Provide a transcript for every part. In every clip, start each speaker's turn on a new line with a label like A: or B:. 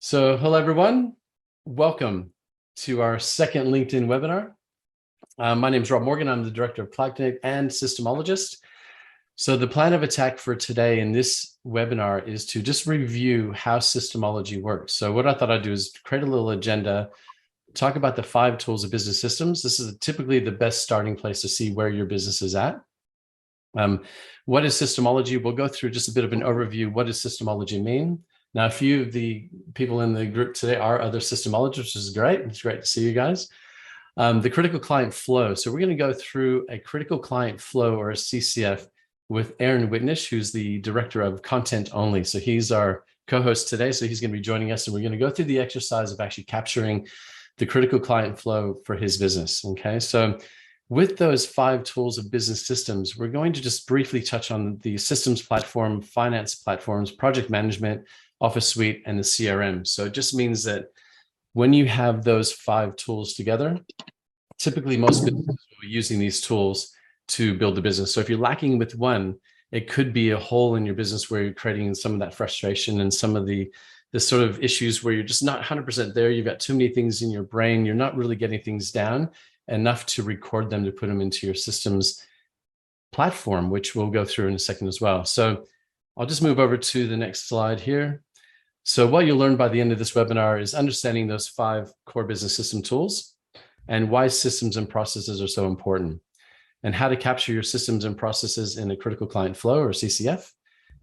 A: Hello everyone. Welcome to our second LinkedIn webinar. My name is Rob Morgan. I'm the Director of Cloud Connect and Systemologist. So the plan of attack for today in this webinar is to just review how systemology works. So what I thought I'd do is create a little agenda, talk about the 5 tools of business systems. This is typically the best starting place to see where your business is at. What is systemology? We'll go through just a bit of an overview. What does systemology mean? Now, a few of the people in the group today are other systemologists, which is great. It's great to see you guys. The critical client flow. So we're going to go through a critical client flow, or a CCF, with Aaron Whitnish, who's the Director of Content Only. So he's our co-host today. So he's going to be joining us, and we're going to go through the exercise of actually capturing the critical client flow for his business. Okay, so with those 5 tools of business systems, we're going to just briefly touch on the systems platform, finance platforms, project management, Office Suite, and the CRM. So it just means that when you have those 5 tools together, typically most businesses will be using these tools to build the business. So if you're lacking with one, it could be a hole in your business where you're creating some of that frustration and some of the sort of issues where you're just not 100% there. You've got too many things in your brain. You're not really getting things down enough to record them, to put them into your systems platform, which we'll go through in a second as well. So I'll just move over to the next slide here. So what you'll learn by the end of this webinar is understanding those 5 core business system tools and why systems and processes are so important, and how to capture your systems and processes in a critical client flow, or CCF,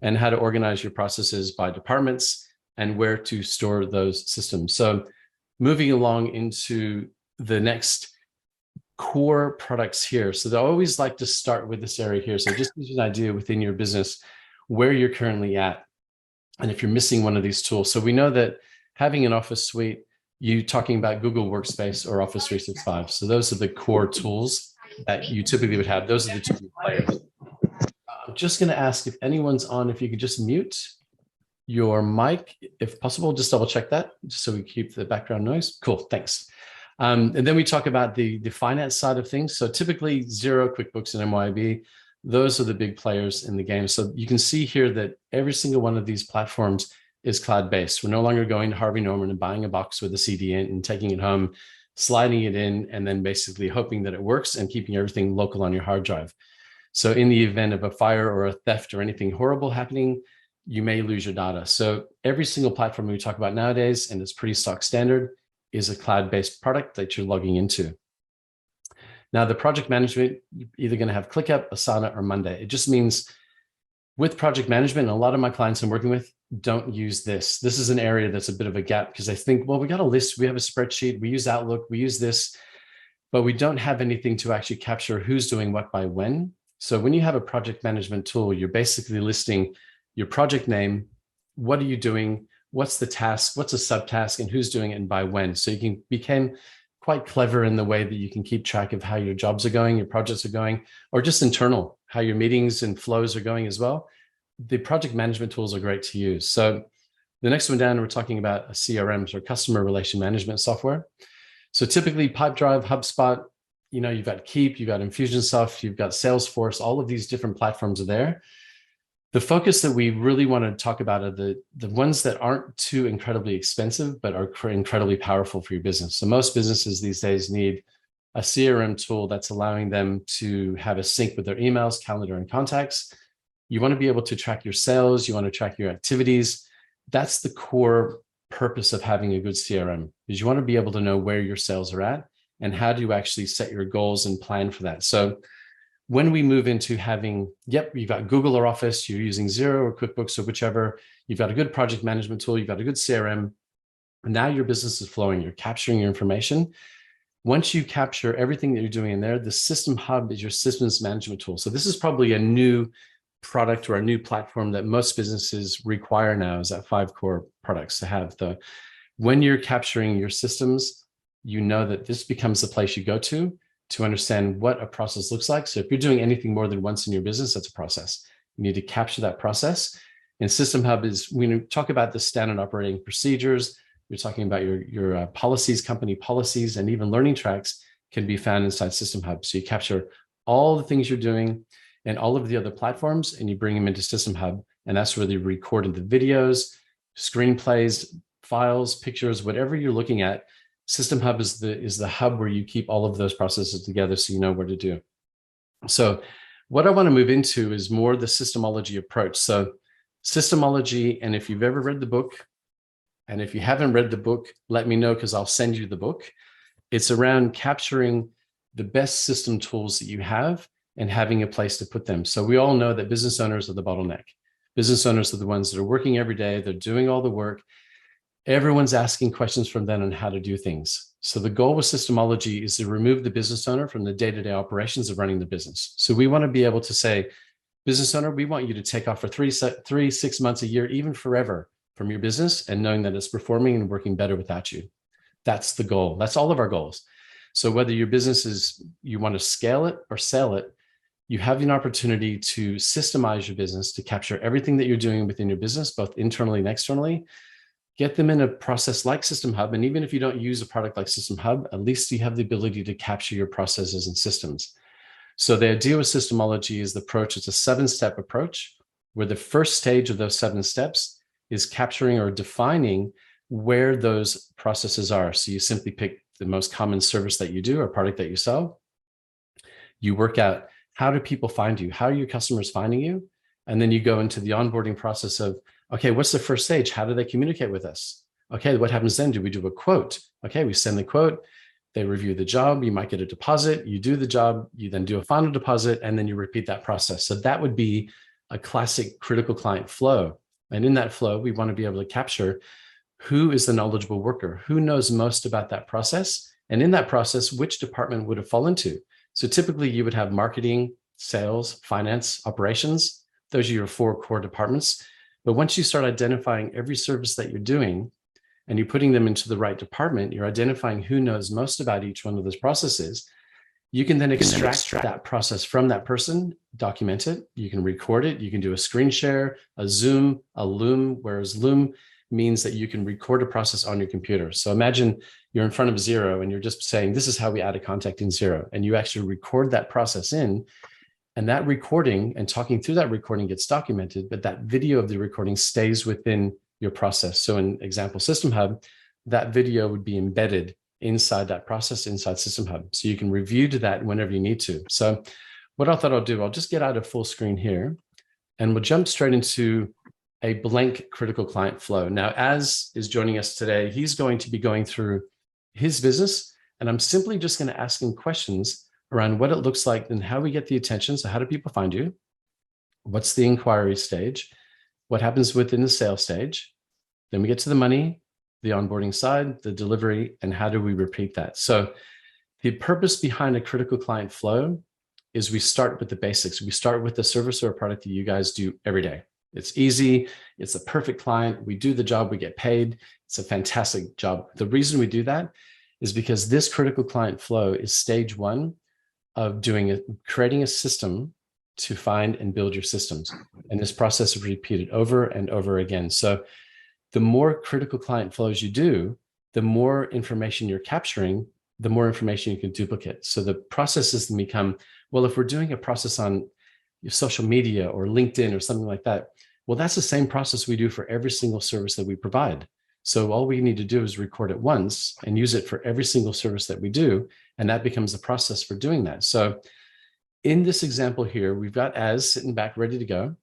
A: and how to organize your processes by departments and where to store those systems. So moving along into the next core products here. So they always like to start with this area here. So just gives you an idea within your business where you're currently at, and if you're missing one of these tools. So we know that having an Office Suite, you talking about Google Workspace or Office 365. So those are the core tools that you typically would have. Those are the 2 big players. I'm just going to ask if anyone's on, if you could just mute your mic, if possible. Just double check that, just so we keep the background noise. Cool, thanks. And then we talk about the finance side of things. So typically Xero, QuickBooks, and MYOB, those are the big players in the game. So you can see here that every single one of these platforms is cloud-based. We're no longer going to Harvey Norman and buying a box with a CD in and taking it home, sliding it in, and then basically hoping that it works and keeping everything local on your hard drive. So in the event of a fire or a theft or anything horrible happening, you may lose your data. So every single platform we talk about nowadays, and it's pretty stock standard, is a cloud-based product that you're logging into. Now, the project management, you're either going to have ClickUp, Asana, or Monday. It just means with project management, and a lot of my clients I'm working with don't use this. This is an area that's a bit of a gap, because they think, well, we got a list, we have a spreadsheet, we use Outlook, we use this, but we don't have anything to actually capture who's doing what by when. So when you have a project management tool, you're basically listing your project name, what are you doing, what's the task, what's a subtask, and who's doing it and by when. So you can become quite clever in the way that you can keep track of how your jobs are going, your projects are going, or just internal, how your meetings and flows are going as well. The project management tools are great to use. So the next one down, we're talking about a CRM, or customer relation management software. So typically Pipedrive, HubSpot, you've got Keep, you've got Infusionsoft, you've got Salesforce, all of these different platforms are there. The focus that we really want to talk about are the ones that aren't too incredibly expensive, but are incredibly powerful for your business. So most businesses these days need a CRM tool that's allowing them to have a sync with their emails, calendar, and contacts. You want to be able to track your sales. You want to track your activities. That's the core purpose of having a good CRM, is you want to be able to know where your sales are at and how to actually set your goals and plan for that. So when we move into having, you've got Google or Office, you're using Xero or QuickBooks or whichever, you've got a good project management tool, you've got a good CRM, and now your business is flowing, you're capturing your information. Once you capture everything that you're doing in there, the System Hub is your systems management tool. So this is probably a new product or a new platform that most businesses require now, is that 5 core products to have. When you're capturing your systems, you know that this becomes the place you go to understand what a process looks like. So if you're doing anything more than once in your business, that's a process. You need to capture that process. And System Hub is, when you talk about the standard operating procedures, you're talking about your policies, company policies, and even learning tracks can be found inside System Hub. So you capture all the things you're doing and all of the other platforms, and you bring them into System Hub. And that's where they recorded the videos, screenplays, files, pictures, whatever you're looking at, System Hub is the hub where you keep all of those processes together so you know what to do. So what I want to move into is more the systemology approach. So systemology, and if you've ever read the book, and if you haven't read the book, let me know because I'll send you the book. It's around capturing the best system tools that you have and having a place to put them. So we all know that business owners are the bottleneck. Business owners are the ones that are working every day. They're doing all the work. Everyone's asking questions from them on how to do things. So the goal with systemology is to remove the business owner from the day-to-day operations of running the business. So we want to be able to say, business owner, we want you to take off for 6 months, a year, even forever from your business, and knowing that it's performing and working better without you. That's the goal. That's all of our goals. So whether your business is, you want to scale it or sell it, you have an opportunity to systemize your business, to capture everything that you're doing within your business, both internally and externally, get them in a process like System Hub. And even if you don't use a product like System Hub, at least you have the ability to capture your processes and systems. So the idea with systemology is the approach. It's a 7-step approach where the first stage of those 7 steps is capturing or defining where those processes are. So you simply pick the most common service that you do or product that you sell. You work out, how do people find you? How are your customers finding you? And then you go into the onboarding process of, okay, what's the first stage? How do they communicate with us? Okay, what happens then? Do we do a quote? Okay, we send the quote. They review the job. You might get a deposit. You do the job. You then do a final deposit, and then you repeat that process. So that would be a classic critical client flow. And in that flow, we want to be able to capture who is the knowledgeable worker, who knows most about that process. And in that process, which department would it fall into? So typically you would have marketing, sales, finance, operations. Those are your 4 core departments. But once you start identifying every service that you're doing and you're putting them into the right department, you're identifying who knows most about each one of those processes. You can then extract that process from that person, document it. You can record it. You can do a screen share, a Zoom, a Loom, whereas Loom means that you can record a process on your computer. So imagine you're in front of Xero and you're just saying, this is how we add a contact in Xero. And you actually record that process in, and that recording and talking through that recording gets documented, but that video of the recording stays within your process. So in example, System Hub, that video would be embedded inside that process, inside System Hub. So you can review to that whenever you need to. So what I thought I'll do, I'll just get out of full screen here and we'll jump straight into a blank critical client flow. Now, Az is joining us today. He's going to be going through his business, and I'm simply just going to ask him questions around what it looks like and how we get the attention. So how do people find you? What's the inquiry stage? What happens within the sales stage? Then we get to the money, the onboarding side, the delivery, and how do we repeat that? So the purpose behind a critical client flow is we start with the basics. We start with the service or product that you guys do every day. It's easy. It's a perfect client. We do the job. We get paid. It's a fantastic job. The reason we do that is because this critical client flow is stage 1 of creating a system to find and build your systems. And this process is repeated over and over again. So the more critical client flows you do, the more information you're capturing, the more information you can duplicate. So the processes then become, well, if we're doing a process on your social media or LinkedIn or something like that, well, that's the same process we do for every single service that we provide. So all we need to do is record it once and use it for every single service that we do. And that becomes the process for doing that. So in this example here, we've got Az sitting back ready to go.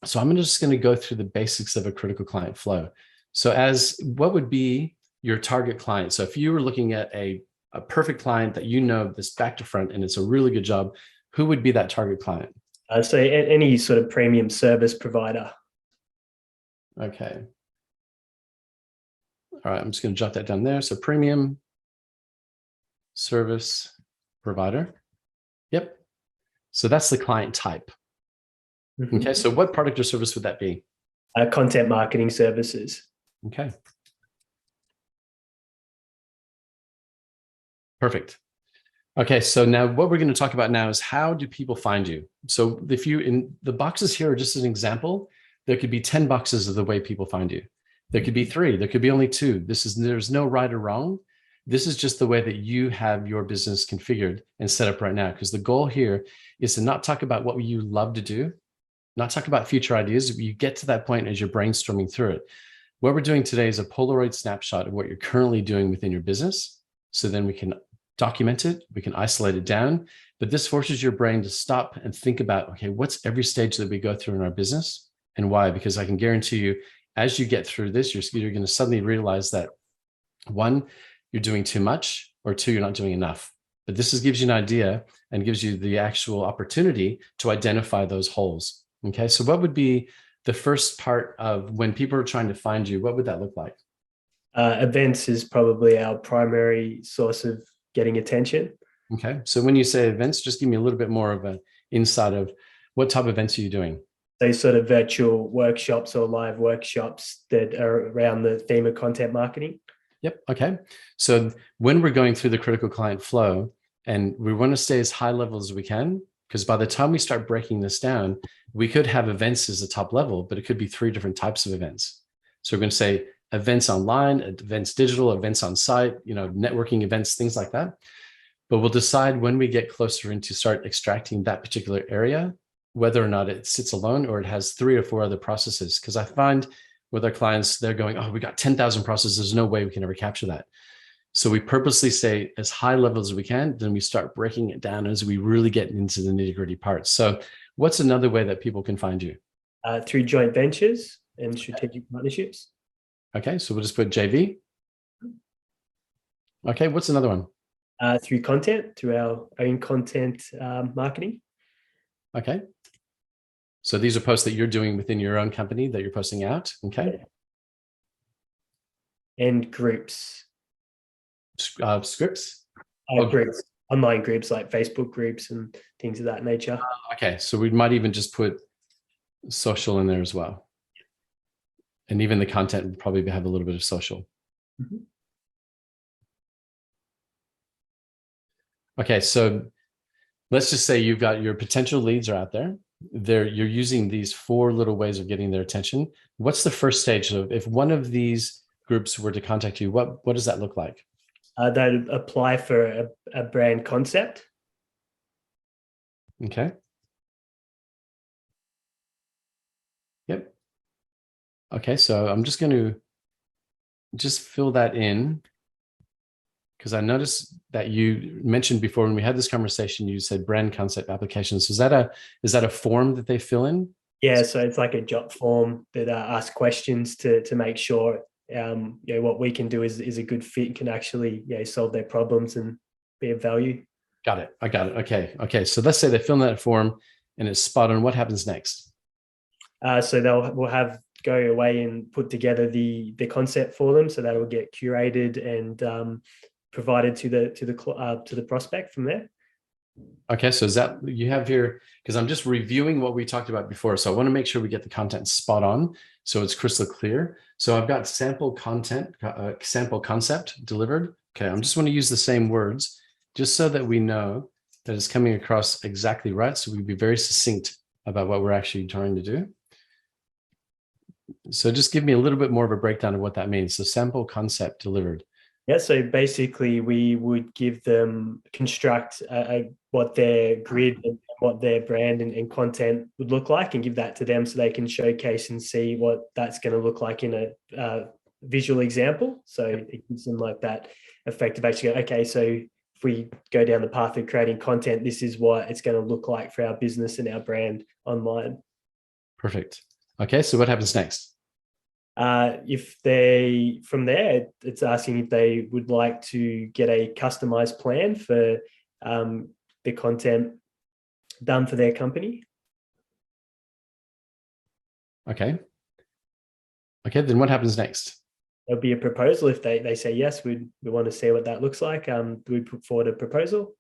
A: So I'm just going to go through the basics of a critical client flow. So Az, what would be your target client? So if you were looking at a perfect client that you know this back to front and it's a really good job, who would be that target client?
B: So any sort of premium service provider.
A: Okay. All right, I'm just going to jot that down there. So premium service provider. Yep. So that's the client type. Mm-hmm. Okay, so what product or service would that be?
B: Content marketing services.
A: Okay. Perfect. Okay, so now what we're going to talk about now is how do people find you? So if you, in the boxes here are just an example, there could be 10 boxes of the way people find you. There could be 3, there could be only 2. There's no right or wrong. This is just the way that you have your business configured and set up right now. Because the goal here is to not talk about what you love to do, not talk about future ideas. You get to that point as you're brainstorming through it. What we're doing today is a Polaroid snapshot of what you're currently doing within your business. So then we can document it, we can isolate it down, but this forces your brain to stop and think about, okay, what's every stage that we go through in our business and why? Because I can guarantee you, as you get through this, you're going to suddenly realize that one, you're doing too much, or two, you're not doing enough. But this gives you an idea and gives you the actual opportunity to identify those holes. Okay, so what would be the first part of when people are trying to find you? What would that look like?
B: Events is probably our primary source of getting attention.
A: Okay, so when you say events, just give me a little bit more of an insight of what type of events are you doing?
B: Those sort of virtual workshops or live workshops that are around the theme of content marketing.
A: Yep. Okay. So when we're going through the critical client flow, and we want to stay as high level as we can, because by the time we start breaking this down, we could have events as a top level, but it could be 3 different types of events. So we're going to say events online, events digital, events on site, networking events, things like that. But we'll decide when we get closer in to start extracting that particular area, whether or not it sits alone or it has 3 or 4 other processes. Because I find with our clients, they're going, oh, we got 10,000 processes. There's no way we can ever capture that. So we purposely say as high level as we can, then we start breaking it down as we really get into the nitty gritty parts. So what's another way that people can find you?
B: Through joint ventures and strategic partnerships.
A: Okay, so we'll just put JV. Okay, what's another one?
B: Through content, through our own content marketing.
A: Okay. So these are posts that you're doing within your own company that you're posting out. Okay.
B: And groups.
A: Scripts?
B: Groups, online groups like Facebook groups and things of that nature.
A: Okay. So we might even just put social in there as well. And even the content would probably have a little bit of social.
B: Mm-hmm.
A: Okay. So let's just say you've got your potential leads are out there. You're using these 4 little ways of getting their attention. What's the first stage? So if one of these groups were to contact you, what does that look like?
B: They'd apply for a brand concept.
A: Okay. Yep. Okay, so I'm just going to just fill that in because I noticed that you mentioned before when we had this conversation, you said brand concept applications. Is that a form that they fill in?
B: Yeah, so it's like a jot form that asks questions to make sure what we can do is a good fit and can actually solve their problems and be of value.
A: Got it. I got it. Okay. So let's say they fill in that form and it's spot on. What happens next?
B: So we'll have go away and put together the concept for them, so that will get curated and provided to the prospect from there.
A: Okay, so is that you have here, because I'm just reviewing what we talked about before. So I want to make sure we get the content spot on so it's crystal clear. So I've got sample content, sample concept delivered. Okay, I'm just want to use the same words just so that we know that it's coming across exactly right. So we'd be very succinct about what we're actually trying to do. So just give me a little bit more of a breakdown of what that means. So sample concept delivered.
B: Yeah, so basically we would give them, construct what their grid and what their brand and content would look like and give that to them so they can showcase and see what that's going to look like in a visual example. So it gives them like that effect of actually, okay, so if we go down the path of creating content, this is what it's going to look like for our business and our brand online.
A: Perfect. Okay, so what happens next?
B: If they, from there, it's asking if they would like to get a customized plan for the content done for their company.
A: Okay, then what happens next?
B: There'll be a proposal. If they say, yes, we want to see what that looks like, we put forward a proposal.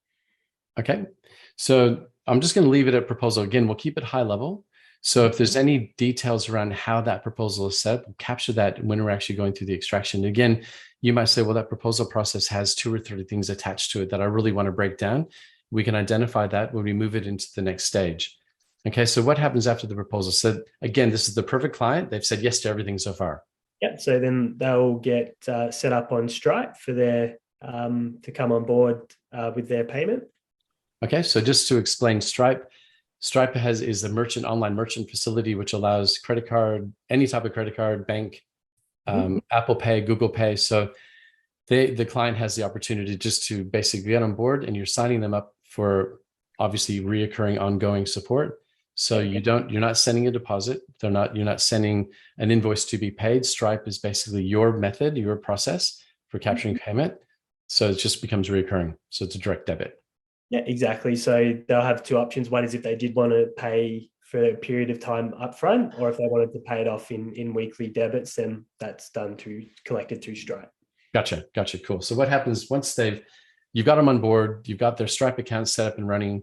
A: Okay, so I'm just going to leave it at proposal. Again, we'll keep it high level. So if there's any details around how that proposal is set, we'll capture that when we're actually going through the extraction. Again, you might say, well, that proposal process has 2 or 3 things attached to it that I really want to break down. We can identify that when we move it into the next stage. Okay, so what happens after the proposal? So again, this is the perfect client. They've said yes to everything so far.
B: Yeah, so then they'll get set up on Stripe for their to come on board with their payment.
A: Okay, so just to explain Stripe is a online merchant facility which allows credit card, any type of credit card, bank, Apple Pay, Google Pay. So the client has the opportunity just to basically get on board, and you're signing them up for obviously reoccurring ongoing support. So you're not sending a deposit. You're not sending an invoice to be paid. Stripe is basically your method, your process for capturing payment. So it just becomes reoccurring. So it's a direct debit.
B: Yeah, exactly. So they'll have two options. One is if they did want to pay for a period of time upfront, or if they wanted to pay it off in weekly debits, then that's collected through Stripe.
A: Gotcha. Cool. So what happens once you've got them on board, you've got their Stripe account set up and running,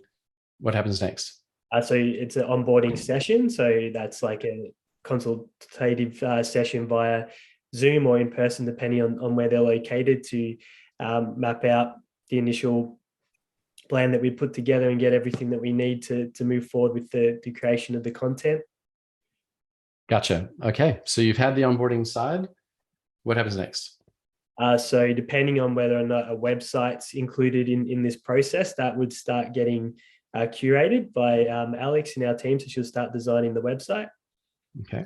A: what happens next?
B: So it's an onboarding session. So that's like a consultative session via Zoom or in person, depending on where they're located, to map out the initial plan that we put together and get everything that we need to move forward with the creation of the content.
A: Gotcha. Okay. So you've had the onboarding side. What happens next?
B: So depending on whether or not a website's included in this process, that would start getting curated by Alex in our team. So she'll start designing the website.
A: Okay.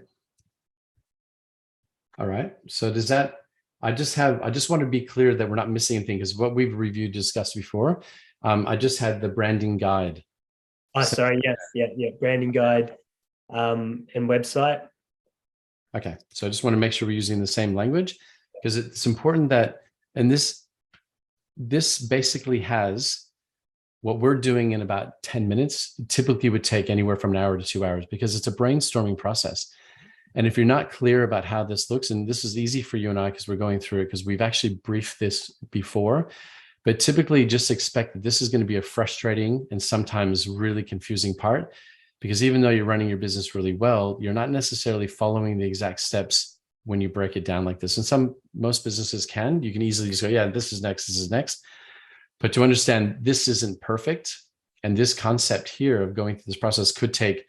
A: All right. So does that, I just want to be clear that we're not missing anything, because what we've reviewed, discussed before, I just had the branding guide.
B: Sorry. Yes. Yeah. Branding guide and website.
A: Okay. So I just want to make sure we're using the same language, because it's important that, and this basically has what we're doing in about 10 minutes, typically would take anywhere from an hour to 2 hours, because it's a brainstorming process. And if you're not clear about how this looks, and this is easy for you and I, because we're going through it, because we've actually briefed this before, but typically just expect that this is going to be a frustrating and sometimes really confusing part, because even though you're running your business really well, you're not necessarily following the exact steps when you break it down like this. And most businesses can. You can easily just go, yeah, this is next. But to understand this isn't perfect, and this concept here of going through this process could take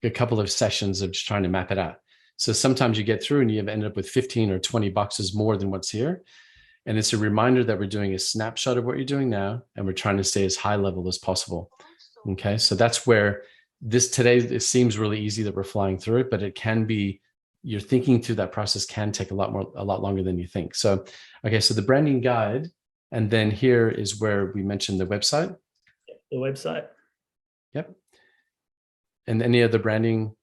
A: a couple of sessions of just trying to map it out. So sometimes you get through and you end up with 15 or 20 boxes more than what's here. And it's a reminder that we're doing a snapshot of what you're doing now, and we're trying to stay as high level as possible. Okay, so that's where it seems really easy that we're flying through it, but it can be, you're thinking through that process can take a lot longer than you think. So, okay, so the branding guide, and then here is where we mentioned the website.
B: The website.
A: Yep. And any other branding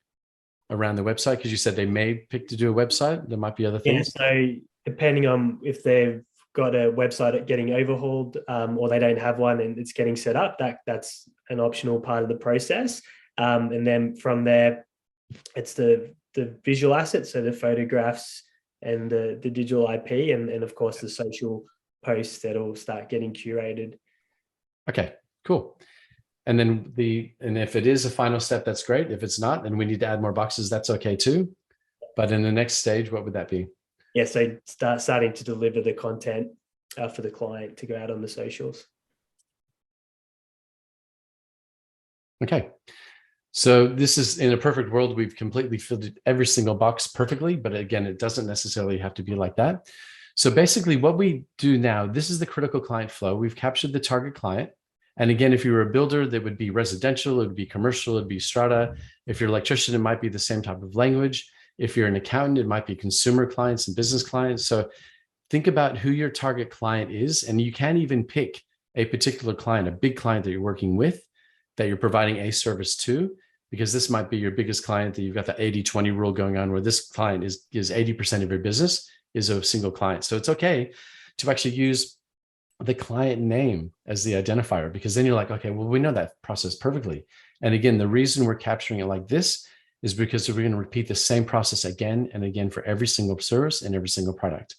A: around the website? Because you said they may pick to do a website. There might be other things.
B: Yeah, so depending on if they've got a website getting overhauled or they don't have one and it's getting set up, that's an optional part of the process. And then from there, it's the visual assets, so the photographs and the digital IP, and of course the social posts that'll start getting curated.
A: Okay, cool. And then if it is a final step, that's great. If it's not, then we need to add more boxes. That's okay too. But in the next stage, what would that be?
B: Yeah, so starting to deliver the content for the client to go out on the socials.
A: Okay. So this is, in a perfect world, we've completely filled every single box perfectly, but again, it doesn't necessarily have to be like that. So basically what we do now, this is the critical client flow. We've captured the target client. And again, if you were a builder, that would be residential, it would be commercial, it would be strata. If you're an electrician, it might be the same type of language. If you're an accountant, it might be consumer clients and business clients. So think about who your target client is, and you can even pick a particular client, a big client that you're working with, that you're providing a service to, because this might be your biggest client that you've got the 80-20 rule going on, where this client is 80% of your business is a single client. So it's okay to actually use the client name as the identifier, because then you're like, okay, well, we know that process perfectly. And again, the reason we're capturing it like this is because we're going to repeat the same process again and again for every single service and every single product.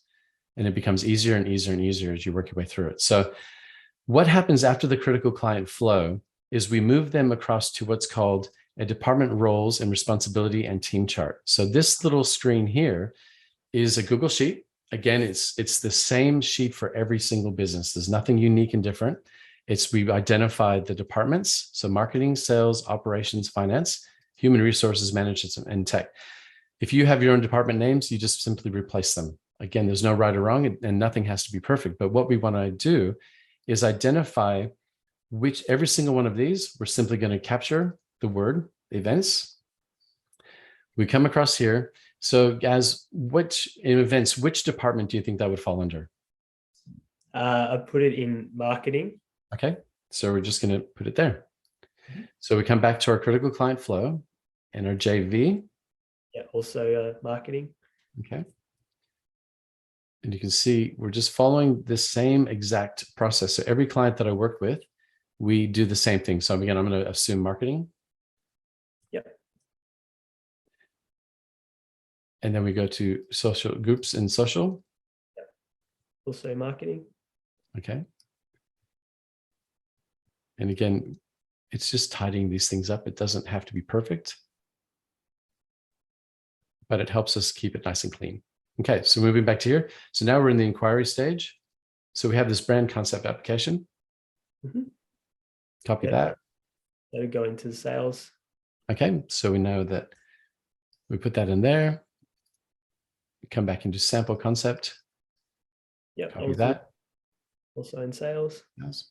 A: And it becomes easier and easier and easier as you work your way through it. So what happens after the critical client flow is we move them across to what's called a department roles and responsibility and team chart. So this little screen here is a Google Sheet. Again, it's the same sheet for every single business. There's nothing unique and different. We've identified the departments. So marketing, sales, operations, finance, human resources, management, and tech. If you have your own department names, you just simply replace them. Again, there's no right or wrong, and nothing has to be perfect. But what we want to do is identify every single one of these, we're simply going to capture the word events. We come across here. So as in events, which department do you think that would fall under?
B: I put it in marketing.
A: Okay, so we're just going to put it there. So we come back to our critical client flow and our JV.
B: Yeah, also marketing.
A: Okay. And you can see we're just following the same exact process. So every client that I work with, we do the same thing. So again, I'm going to assume marketing.
B: Yep.
A: And then we go to social groups and social.
B: Yep. Also marketing.
A: Okay. And again, it's just tidying these things up. It doesn't have to be perfect, but it helps us keep it nice and clean. Okay, so moving back to here. So now we're in the inquiry stage. So we have this brand concept application. Copy that.
B: That'll go into sales.
A: Okay, so we know that we put that in there. We come back into sample concept.
B: Yep.
A: Copy that.
B: Also in sales.
A: Yes.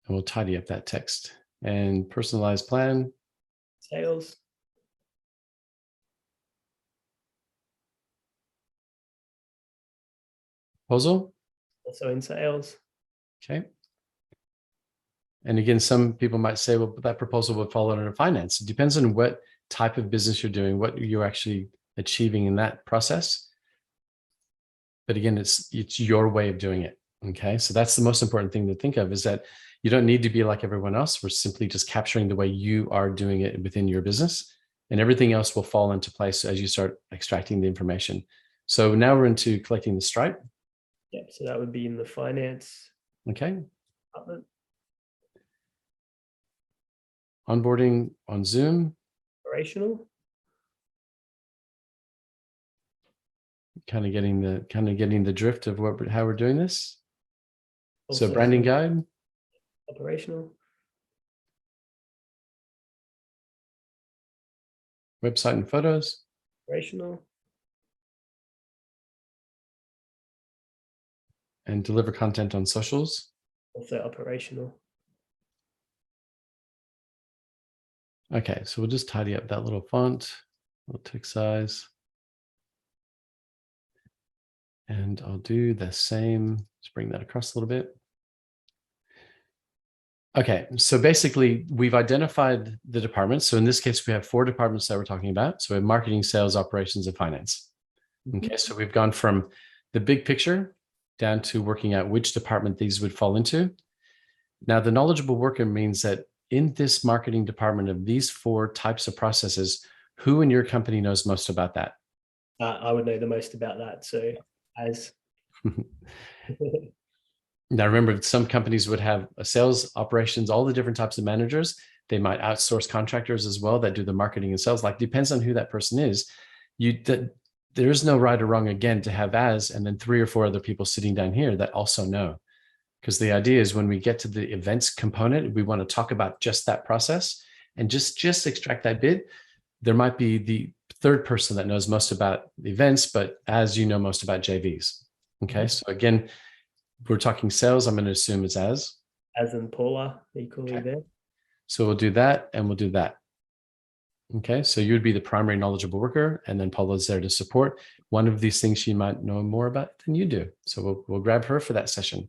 A: And we'll tidy up that text. And personalized plan.
B: Sales.
A: Proposal.
B: Also in sales.
A: Okay. And again, some people might say, well, that proposal would fall under finance. It depends on what type of business you're doing, what you're actually achieving in that process. But again, it's your way of doing it. Okay. So that's the most important thing to think of, is that you don't need to be like everyone else. We're simply just capturing the way you are doing it within your business, and everything else will fall into place as you start extracting the information. So now we're into collecting the Stripe.
B: Yep. So that would be in the finance.
A: Okay.
B: Department.
A: Onboarding on Zoom.
B: Operational.
A: Kind of getting the drift of how we're doing this.
B: Also
A: so branding guide.
B: Operational.
A: Website and photos.
B: Operational.
A: And deliver content on socials.
B: Also operational.
A: Okay, so we'll just tidy up that little font, little text size. And I'll do the same. Just bring that across a little bit. Okay, so basically we've identified the departments. So in this case, we have 4 departments that we're talking about. So we have marketing, sales, operations, and finance. Okay, so we've gone from the big picture down to working out which department these would fall into. Now, the knowledgeable worker means that in this marketing department of these 4 types of processes, who in your company knows most about that?
B: I would know the most about that. So as
A: now, remember, some companies would have a sales, operations, all the different types of managers. They might outsource contractors as well that do the marketing and sales. Like, depends on who that person is. There is no right or wrong, again, to have and then 3 or 4 other people sitting down here that also know. Because the idea is when we get to the events component, we want to talk about just that process and just extract that bit. There might be the 3rd person that knows most about the events, but as you know most about JVs. Okay, so again, we're talking sales. I'm going to assume it's as
B: in Paula equally there.
A: So we'll do that and we'll do that. Okay, so you would be the primary knowledgeable worker, and then Paula's there to support. One of these things she might know more about than you do. So we'll grab her for that session.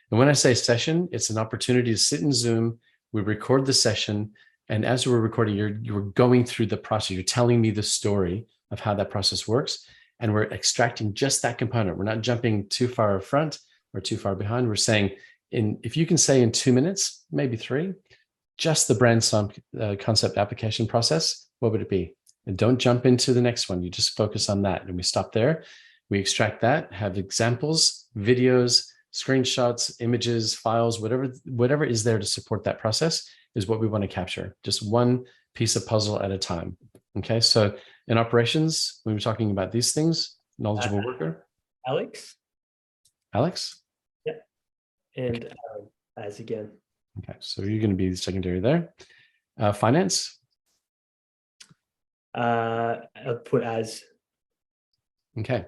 A: And when I say session, it's an opportunity to sit in Zoom. We record the session. And as we're recording, you're going through the process. You're telling me the story of how that process works. And we're extracting just that component. We're not jumping too far front or too far behind. We're saying, if you can say in 2 minutes, maybe 3, just the brand concept application process, what would it be? And don't jump into the next one. You just focus on that. And we stop there. We extract that, have examples, videos, screenshots, images, files, whatever is there to support that process is what we want to capture. Just one piece of puzzle at a time. Okay, so in operations, when we're talking about these things, knowledgeable worker.
B: Alex. Yep. And
A: okay.
B: As again.
A: Okay, so you're going to be secondary there. Finance.
B: I'll put as.
A: Okay.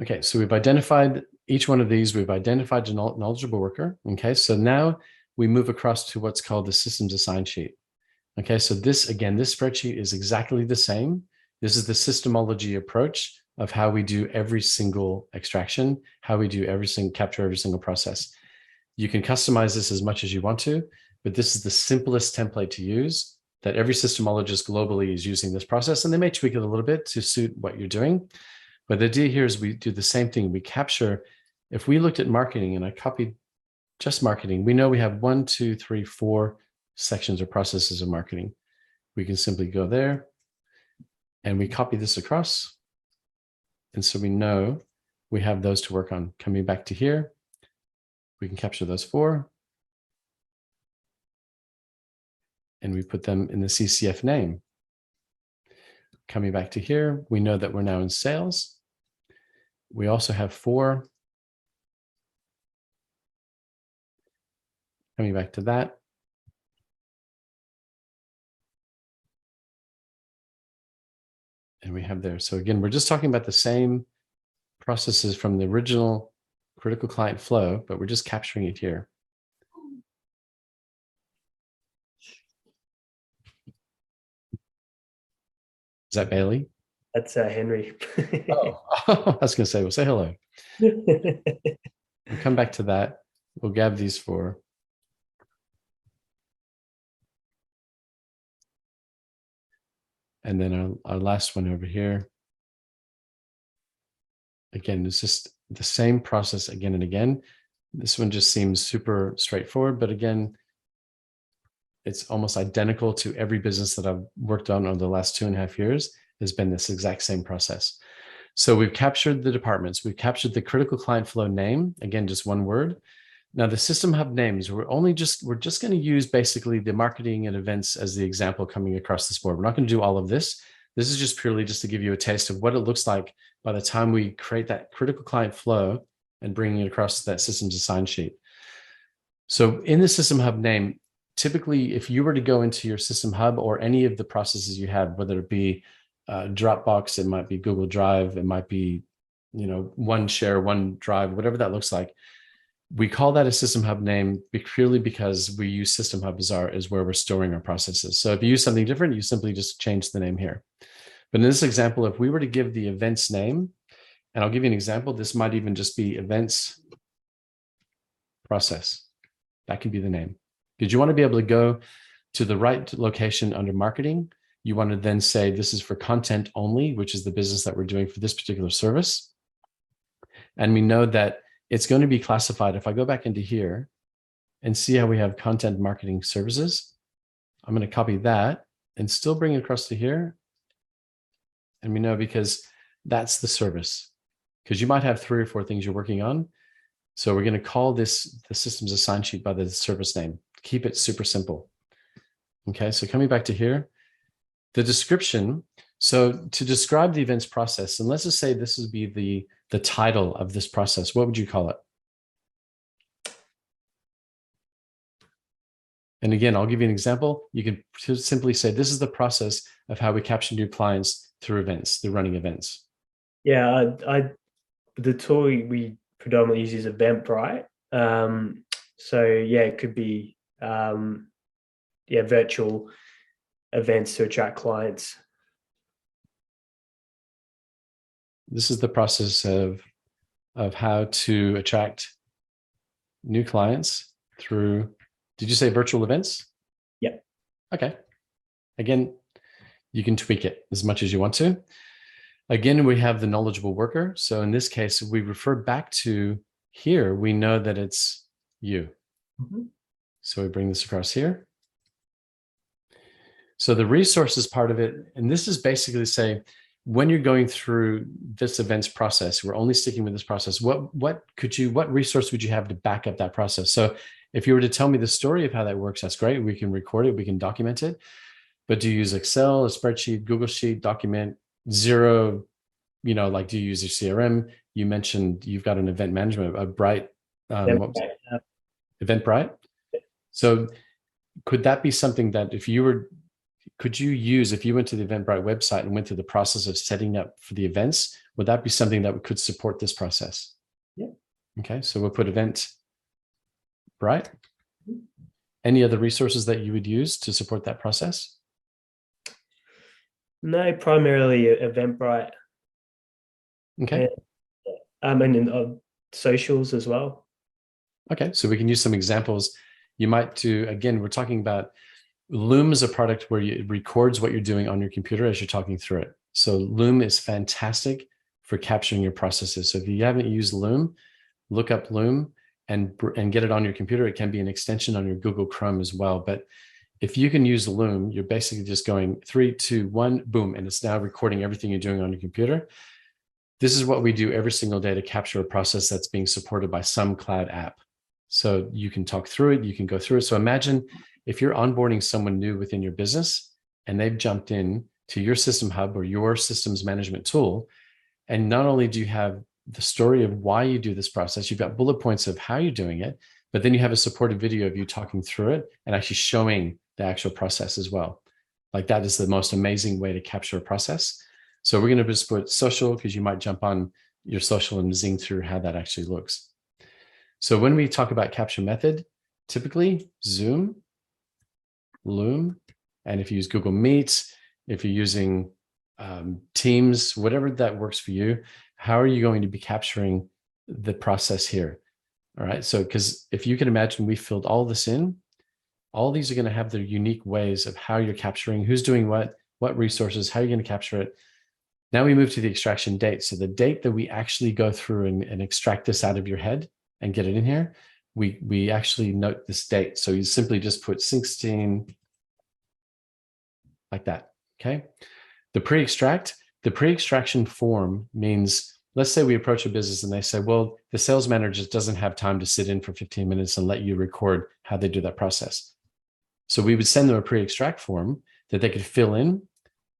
A: Okay, so we've identified each one of these. We've identified a knowledgeable worker. Okay, so now we move across to what's called the systems assign sheet. Okay, so this, again, this spreadsheet is exactly the same. This is the systemology approach of how we do every single extraction, how we do capture every single process. You can customize this as much as you want to, but this is the simplest template to use that every systemologist globally is using this process, and they may tweak it a little bit to suit what you're doing. But the idea here is we do the same thing. We capture, if we looked at marketing and I copied just marketing, we know we have 1, 2, 3, 4 sections or processes of marketing. We can simply go there and we copy this across. And so we know we have those to work on. Coming back to here, we can capture those 4. And we put them in the CCF name. Coming back to here, we know that we're now in sales. We also have 4. Coming back to that. And we have there. So again, we're just talking about the same processes from the original critical client flow, but we're just capturing it here. Is that Bailey?
B: That's Henry.
A: Oh, I was going to say, well, say hello. We'll come back to that. We'll grab these 4. And then our last one over here. Again, it's just the same process again and again. This one just seems super straightforward, but again, it's almost identical to every business that I've worked on over the last 2.5 years. Has been this exact same process. So we've captured the departments. We've captured the critical client flow name. Again, just one word. Now the system hub names, we're just going to use basically the marketing and events as the example coming across this board. We're not going to do all of this. This is just purely just to give you a taste of what it looks like by the time we create that critical client flow and bringing it across that systems assign sheet. So in the system hub name, typically, if you were to go into your system hub or any of the processes you have, whether it be Dropbox, it might be Google Drive, it might be, OneShare, OneDrive, whatever that looks like. We call that a system hub name purely because we use system hub as where we're storing our processes. So if you use something different, you simply just change the name here. But in this example, if we were to give the events name, and I'll give you an example, this might even just be events process. That could be the name. Because you want to be able to go to the right location under marketing. You want to then say, this is for content only, which is the business that we're doing for this particular service. And we know that it's going to be classified. If I go back into here and see how we have content marketing services, I'm going to copy that and still bring it across to here. And we know because that's the service, because you might have 3 or 4 things you're working on. So we're going to call this the systems assign sheet by the service name. Keep it super simple. Okay, so coming back to here, the description. So to describe the events process, and let's just say this would be the title of this process, what would you call it? And again, I'll give you an example. You can simply say, this is the process of how we capture new clients through events, through running events.
B: Yeah, the tool we predominantly use is Eventbrite. So yeah, it could be virtual events to attract clients.
A: This is the process of how to attract new clients through, did you say virtual events?
B: Yeah.
A: Okay. Again, you can tweak it as much as you want to. Again, we have the knowledgeable worker. So in this case, we refer back to here, we know that it's you. Mm-hmm. So we bring this across here. So the resources part of it, and this is basically say, when you're going through this events process, we're only sticking with this process. What resource would you have to back up that process? So if you were to tell me the story of how that works, that's great. We can record it, we can document it. But do you use Excel, a spreadsheet, Google Sheet, document, Zero, do you use your CRM? You mentioned you've got an event management, a Bright, Eventbrite. So could that be something that if you went to the Eventbrite website and went through the process of setting up for the events, would that be something that could support this process?
B: Yeah.
A: Okay, so we'll put Eventbrite. Any other resources that you would use to support that process?
B: No, primarily Eventbrite
A: Okay.
B: and socials as well.
A: Okay. So we can use some examples. You might do, again, we're talking about Loom is a product where it records what you're doing on your computer as you're talking through it. So Loom is fantastic for capturing your processes. So if you haven't used Loom, look up Loom and get it on your computer. It can be an extension on your Google Chrome as well. But if you can use Loom, you're basically just going 3, 2, 1, boom, and it's now recording everything you're doing on your computer. This is what we do every single day to capture a process that's being supported by some cloud app. So you can talk through it, you can go through it. So imagine if you're onboarding someone new within your business and they've jumped in to your system hub or your systems management tool, and not only do you have the story of why you do this process, you've got bullet points of how you're doing it, but then you have a supported video of you talking through it and actually showing the actual process as well. Like that is the most amazing way to capture a process. So we're going to just put social because you might jump on your social and zing through how that actually looks. So when we talk about capture method, typically Zoom, Loom, and if you use Google Meet, if you're using Teams, whatever that works for you, how are you going to be capturing the process here? All right. So, because if you can imagine, we filled all this in, all these are going to have their unique ways of how you're capturing, who's doing what resources, how you're going to capture it. Now we move to the extraction date. So the date that we actually go through and extract this out of your head and get it in here, we actually note this date. So you simply just put 16 like that. Okay. The pre-extraction form means, let's say we approach a business and they say, well, the sales manager just doesn't have time to sit in for 15 minutes and let you record how they do that process. So we would send them a pre-extract form that they could fill in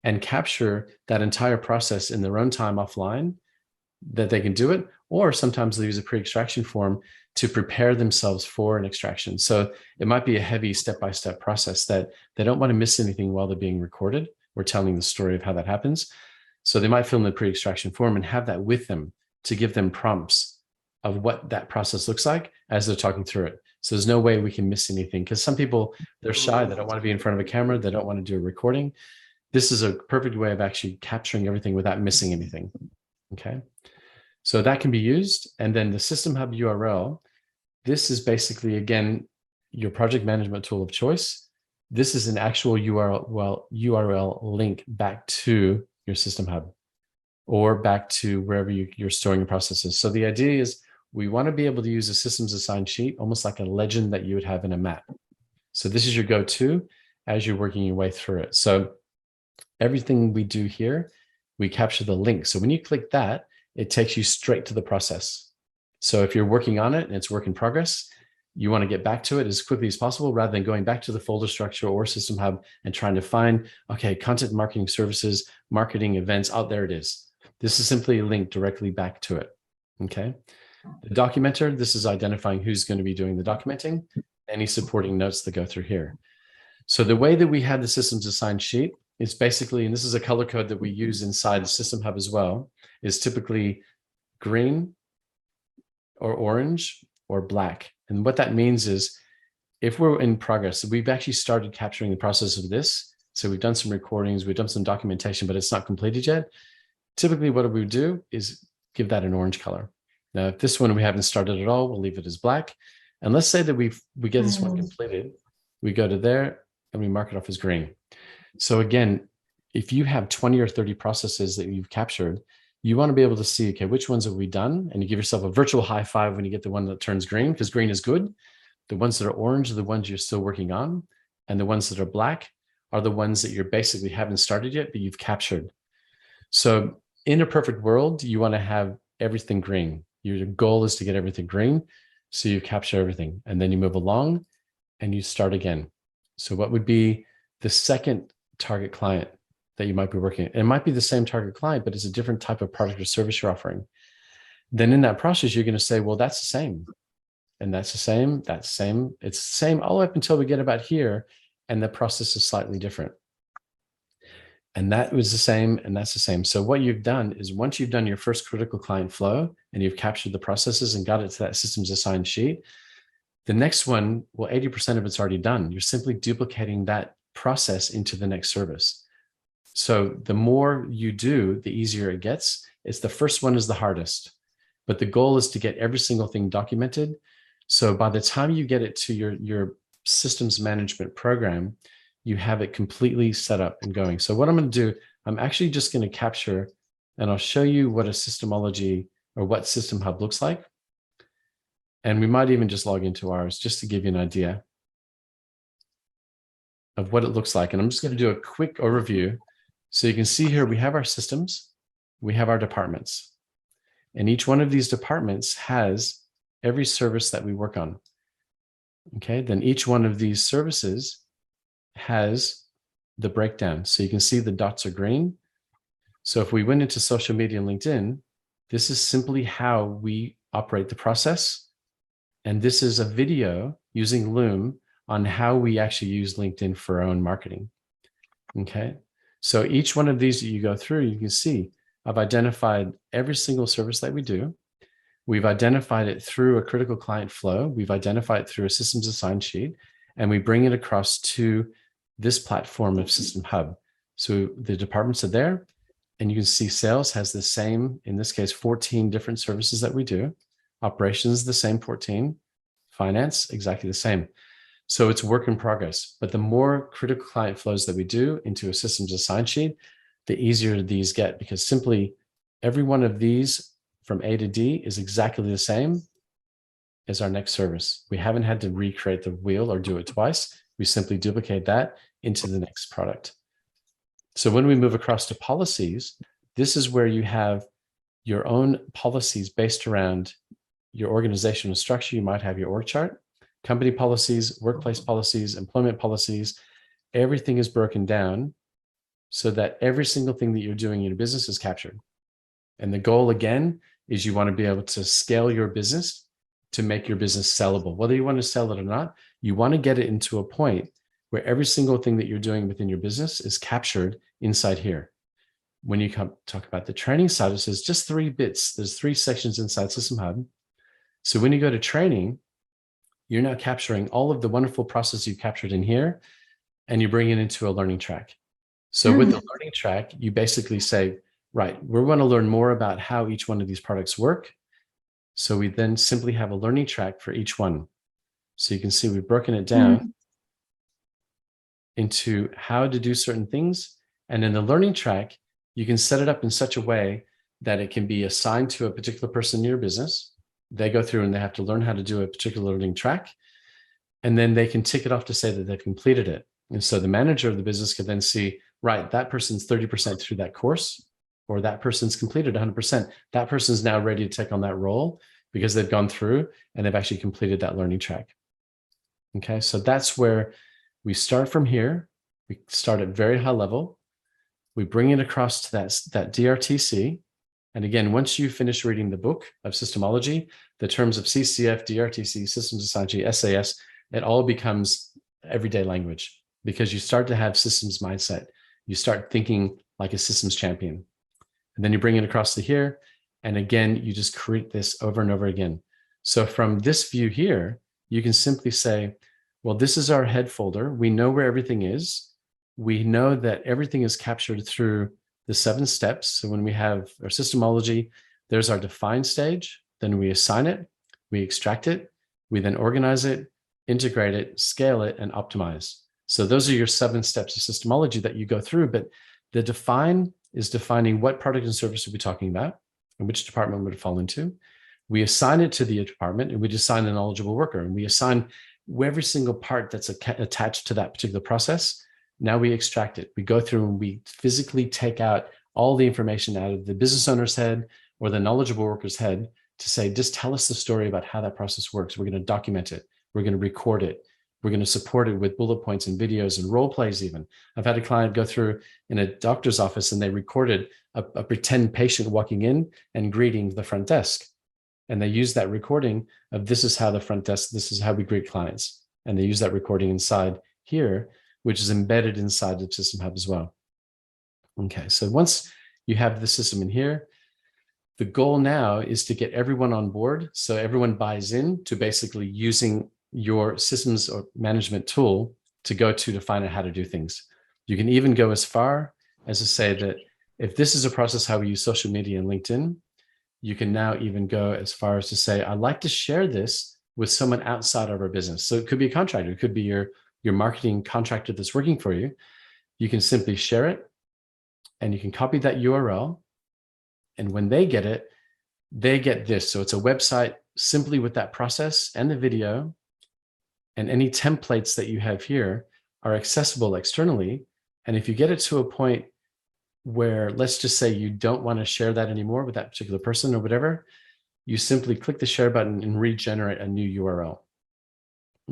A: and capture that entire process in their own time offline, that they can do it. Or sometimes they use a pre-extraction form to prepare themselves for an extraction. So it might be a heavy step-by-step process that they don't want to miss anything while they're being recorded. We're telling the story of how that happens. So they might fill in the pre-extraction form and have that with them to give them prompts of what that process looks like as they're talking through it. So there's no way we can miss anything, because some people, they're shy. They don't want to be in front of a camera. They don't want to do a recording. This is a perfect way of actually capturing everything without missing anything. Okay. So that can be used. And then the System Hub URL, this is basically, again, your project management tool of choice. This is an actual URL link back to your System Hub or back to wherever you're storing your processes. So the idea is we want to be able to use a systems assigned sheet, almost like a legend that you would have in a map. So this is your go-to as you're working your way through it. So everything we do here, we capture the link. So when you click that, it takes you straight to the process. So if you're working on it and it's work in progress, you want to get back to it as quickly as possible rather than going back to the folder structure or System Hub and trying to find, okay, content marketing services, marketing events. Oh, there it is. This is simply a link directly back to it. Okay. The documenter, this is identifying who's going to be doing the documenting, any supporting notes that go through here. So the way that we have the systems assigned sheet is basically, and this is a color code that we use inside the System Hub as well, is typically green or orange or black. And what that means is if we're in progress, we've actually started capturing the process of this. So we've done some recordings, we've done some documentation, but it's not completed yet. Typically what we do is give that an orange color. Now, if this one we haven't started at all, we'll leave it as black. And let's say that we get this one completed, we go to there and we mark it off as green. So again, if you have 20 or 30 processes that you've captured, you want to be able to see, okay, which ones have we done? And you give yourself a virtual high five when you get the one that turns green, because green is good. The ones that are orange are the ones you're still working on. And the ones that are black are the ones that you're basically haven't started yet, but you've captured. So in a perfect world, you want to have everything green. Your goal is to get everything green. So you capture everything and then you move along and you start again. So what would be the second target client that you might be working at? It might be the same target client, but it's a different type of product or service you're offering. Then in that process, you're going to say, well, that's the same. And that's the same, that's the same. It's the same all up until we get about here. And the process is slightly different. And that was the same, and that's the same. So what you've done is once you've done your first critical client flow and you've captured the processes and got it to that systems assigned sheet, The next one, well, 80% of it's already done. You're simply duplicating that process into the next service. So the more you do, the easier it gets. It's the first one is the hardest, but the goal is to get every single thing documented. So by the time you get it to your systems management program, you have it completely set up and going. So what I'm going to do, I'm actually just going to capture, and I'll show you what a systemology or what System Hub looks like. And we might even just log into ours just to give you an idea of what it looks like. And I'm just going to do a quick overview. So you can see here, we have our systems, we have our departments, and each one of these departments has every service that we work on. Okay, then each one of these services has the breakdown. So you can see the dots are green. So if we went into social media and LinkedIn, this is simply how we operate the process. And this is a video using Loom on how we actually use LinkedIn for our own marketing. Okay, so each one of these that you go through, you can see I've identified every single service that we do. We've identified it through a critical client flow. We've identified it through a systems assign sheet, and we bring it across to this platform of System Hub. So the departments are there, and you can see sales has the same, in this case, 14 different services that we do. Operations, the same 14. Finance, exactly the same. So it's work in progress. But the more critical client flows that we do into a systems assign sheet, the easier these get, because simply every one of these from A to D is exactly the same as our next service. We haven't had to recreate the wheel or do it twice. We simply duplicate that into the next product. So when we move across to policies, this is where you have your own policies based around your organizational structure. You might have your org chart, company policies, workplace policies, employment policies. Everything is broken down so that every single thing that you're doing in your business is captured. And the goal, again, is you want to be able to scale your business to make your business sellable. Whether you want to sell it or not, you want to get it into a point where every single thing that you're doing within your business is captured inside here. When you talk about the training side, it says just 3 bits. There's 3 sections inside System Hub. So when you go to training, you're now capturing all of the wonderful process you captured in here, and you bring it into a learning track. So with the learning track, you basically say, right, we want to learn more about how each one of these products work. So we then simply have a learning track for each one. So you can see we've broken it down into how to do certain things. And in the learning track, you can set it up in such a way that it can be assigned to a particular person in your business. They go through and they have to learn how to do a particular learning track. And then they can tick it off to say that they've completed it. And so the manager of the business can then see, right, that person's 30% through that course, or that person's completed 100%. That person's now ready to take on that role because they've gone through and they've actually completed that learning track. Okay, so that's where we start from here. We start at very high level. We bring it across to that DRTC. And again, once you finish reading the book of systemology, the terms of CCF, DRTC, systems assign sheet, SAS, it all becomes everyday language because you start to have systems mindset. You start thinking like a systems champion. And then you bring it across to here. And again, you just create this over and over again. So from this view here, you can simply say, well, this is our head folder. We know where everything is. We know that everything is captured through the 7 steps. So when we have our systemology, there's our define stage. Then we assign it, we extract it, we then organize it, integrate it, scale it, and optimize. So those are your 7 steps of systemology that you go through. But the define is defining what product and service we'll be talking about and which department would it fall into. We assign it to the department and we assign the knowledgeable worker, and we assign every single part that's attached to that particular process. Now we extract it. We go through and we physically take out all the information out of the business owner's head or the knowledgeable worker's head to say, just tell us the story about how that process works. We're going to document it. We're going to record it. We're going to support it with bullet points and videos and role plays even. I've had a client go through in a doctor's office and they recorded a pretend patient walking in and greeting the front desk. And they use that recording of this is how the front desk, this is how we greet clients. And they use that recording inside here, which is embedded inside the System Hub as well. Okay, so once you have the system in here, the goal now is to get everyone on board. So everyone buys in to basically using your systems or management tool to go to find out how to do things. You can even go as far as to say that if this is a process how we use social media and LinkedIn, you can now even go as far as to say, I'd like to share this with someone outside of our business. So it could be a contractor, it could be your marketing contractor that's working for you. You can simply share it and you can copy that URL. And when they get it, they get this. So it's a website simply with that process and the video, and any templates that you have here are accessible externally. And if you get it to a point where, let's just say you don't want to share that anymore with that particular person or whatever, you simply click the share button and regenerate a new URL.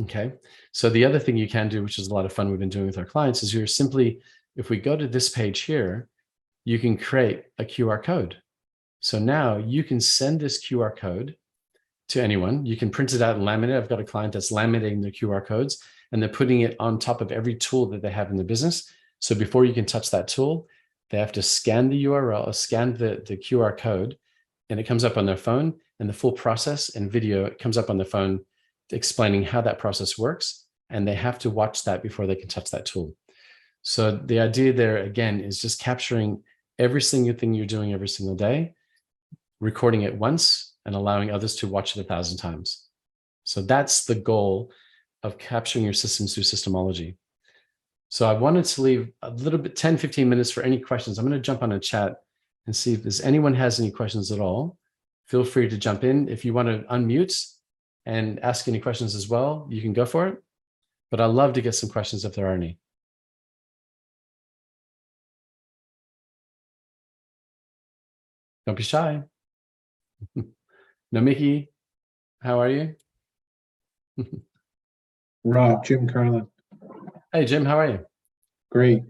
A: Okay. So the other thing you can do, which is a lot of fun we've been doing with our clients, is you're simply, if we go to this page here, you can create a QR code. So now you can send this QR code to anyone. You can print it out and laminate it. I've got a client that's laminating the QR codes and they're putting it on top of every tool that they have in the business. So before you can touch that tool, they have to scan the URL or scan the QR code, and it comes up on their phone, and the full process and video, it comes up on their phone explaining how that process works. And they have to watch that before they can touch that tool. So the idea there, again, is just capturing every single thing you're doing every single day, recording it once and allowing others to watch it 1,000 times. So that's the goal of capturing your systems through Systemology. So I wanted to leave a little bit, 10, 15 minutes for any questions. I'm going to jump on a chat and see if there's anyone has any questions at all. Feel free to jump in. If you want to unmute and ask any questions as well, you can go for it. But I'd love to get some questions if there are any. Don't be shy. No, Mickey, how are you?
C: Rob, Jim Carlin.
A: Hey, Jim, how are you?
C: Great.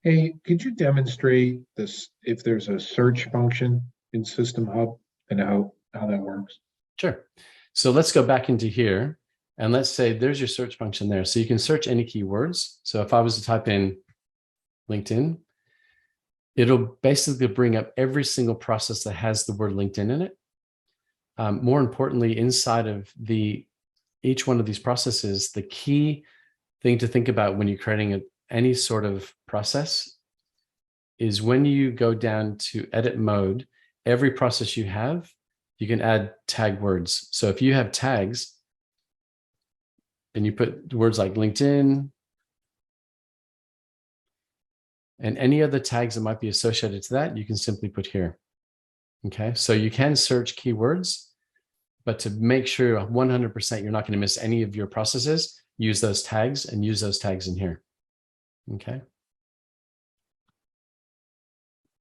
C: Hey, could you demonstrate this if there's a search function in System Hub and how that works?
A: Sure. So let's go back into here and let's say there's your search function there. So you can search any keywords. So if I was to type in LinkedIn, it'll basically bring up every single process that has the word LinkedIn in it. More importantly, inside of each one of these processes, the key thing to think about when you're creating any sort of process is when you go down to edit mode, every process you have, you can add tag words. So if you have tags and you put words like LinkedIn and any other tags that might be associated to that, you can simply put here. Okay, so you can search keywords, but to make sure 100% you're not going to miss any of your processes, use those tags and use those tags in here. Okay.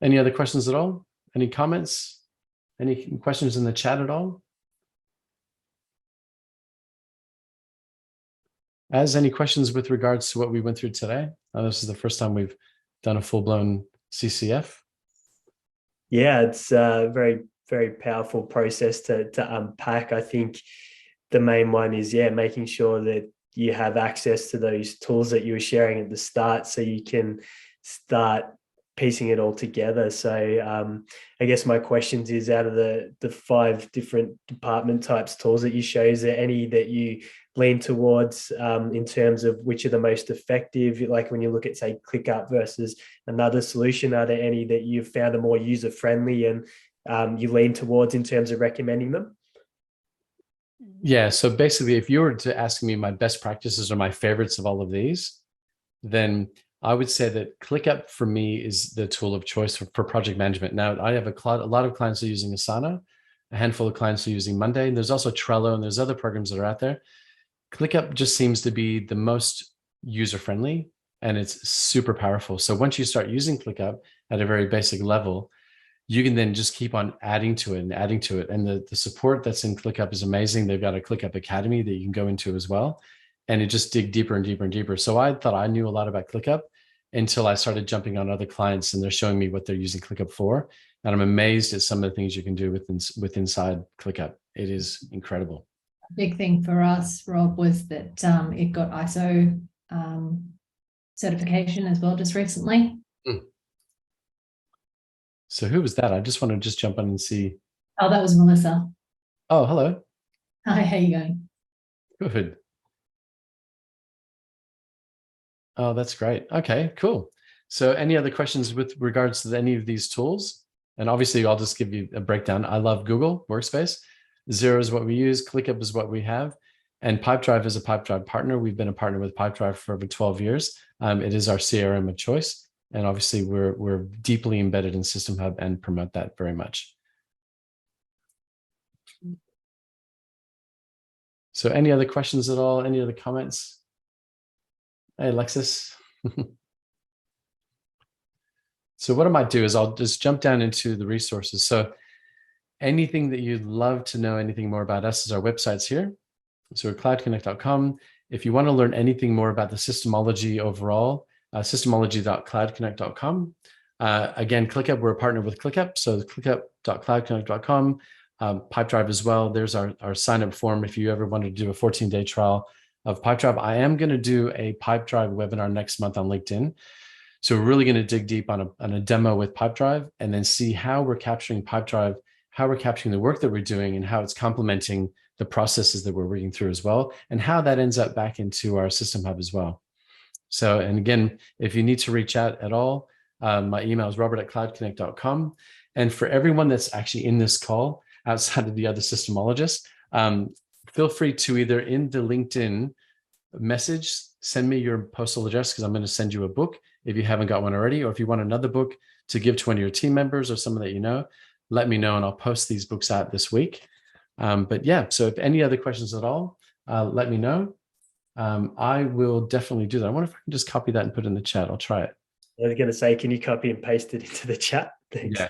A: Any other questions at all? Any comments? Any questions in the chat at all? As any questions with regards to what we went through today? This is the first time we've done a full-blown CCF.
B: Yeah, it's a very, very powerful process to unpack. I think the main one is, making sure that you have access to those tools that you were sharing at the start so you can start piecing it all together. So I guess my questions is, out of the 5 different department types tools that you show, is there any that you lean towards in terms of which are the most effective? Like when you look at, say, ClickUp versus another solution, are there any that you've found are more user-friendly and you lean towards in terms of recommending them?
A: Yeah, so basically, if you were to ask me my best practices or my favorites of all of these, then I would say that ClickUp for me is the tool of choice for project management. Now, I have a lot of clients who are using Asana, a handful of clients who are using Monday, and there's also Trello, and there's other programs that are out there. ClickUp just seems to be the most user-friendly, and it's super powerful. So once you start using ClickUp at a very basic level, you can then just keep on adding to it and adding to it. And the support that's in ClickUp is amazing. They've got a ClickUp Academy that you can go into as well. And it just dig deeper and deeper and deeper. So I thought I knew a lot about ClickUp until I started jumping on other clients and they're showing me what they're using ClickUp for. And I'm amazed at some of the things you can do inside ClickUp. It is incredible.
D: Big thing for us, Rob, was that it got ISO certification as well just recently.
A: So who was that? I just want to jump on and see.
D: Oh, that was Melissa.
A: Oh, hello.
D: Hi, how you going?
A: Good. Oh, that's great. Okay, cool. So any other questions with regards to any of these tools? And obviously I'll just give you a breakdown. I love Google Workspace. Xero is what we use. ClickUp is what we have. And Pipedrive is a Pipedrive partner. We've been a partner with Pipedrive for over 12 years. It is our CRM of choice. And obviously we're deeply embedded in System Hub and promote that very much. So any other questions at all? Any other comments? Hey, Alexis. So what I might do is I'll just jump down into the resources. So anything that you'd love to know anything more about us is our websites here. So we're cloudconnect.com. If you want to learn anything more about the Systemology overall, systemology.cloudconnect.com. Again, ClickUp, we're a partner with ClickUp. So clickup.cloudconnect.com. Pipedrive as well. There's our sign-up form if you ever wanted to do a 14-day trial of Pipedrive. I am going to do a Pipedrive webinar next month on LinkedIn. So we're really going to dig deep on a demo with Pipedrive and then see how we're capturing Pipedrive, how we're capturing the work that we're doing and how it's complementing the processes that we're working through as well, and how that ends up back into our System Hub as well. So, and again, if you need to reach out at all, my email is robert@cloudconnect.com. And for everyone that's actually in this call, outside of the other systemologists, feel free to either in the LinkedIn message, send me your postal address because I'm going to send you a book if you haven't got one already, or if you want another book to give to one of your team members or someone that you know, let me know and I'll post these books out this week. But yeah, so if any other questions at all, let me know. I will definitely do that. I wonder if I can just copy that and put it in the chat. I'll try it.
B: I was going to say, can you copy and paste it into the chat? Thanks.
A: Yeah.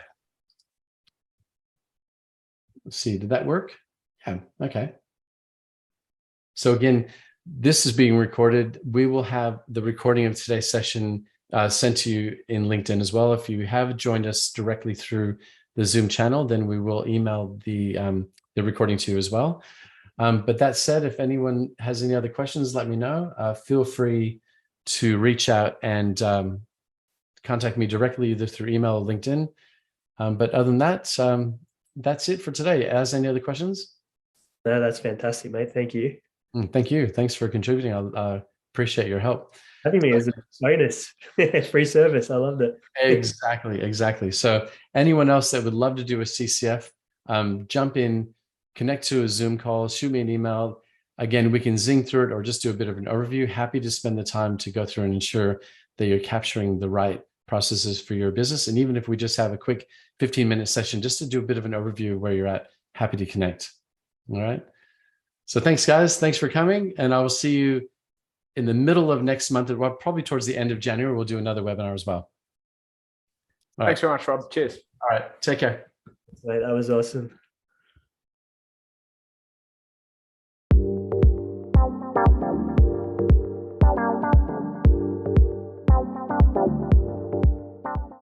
A: Let's see, did that work? Yeah, okay. So again, this is being recorded. We will have the recording of today's session sent to you in LinkedIn as well. If you have joined us directly through the Zoom channel, then we will email the recording to you as well. But that said, if anyone has any other questions, let me know. Feel free to reach out and contact me directly either through email or LinkedIn. But other than that, that's it for today. As any other questions?
B: No, that's fantastic, mate. Thank you.
A: Thank you. Thanks for contributing. I appreciate your help.
B: Having me as a bonus, free service. I loved it.
A: Exactly. So anyone else that would love to do a CCF, jump in, connect to a Zoom call, shoot me an email. Again, we can zing through it or just do a bit of an overview. Happy to spend the time to go through and ensure that you're capturing the right processes for your business. And even if we just have a quick 15-minute session just to do a bit of an overview of where you're at, happy to connect. All right. So thanks, guys. Thanks for coming. And I will see you in the middle of next month, well, probably towards the end of January. We'll do another webinar as well.
E: Thanks very much, Rob. Cheers.
A: All right. Take care.
B: Mate, that was awesome.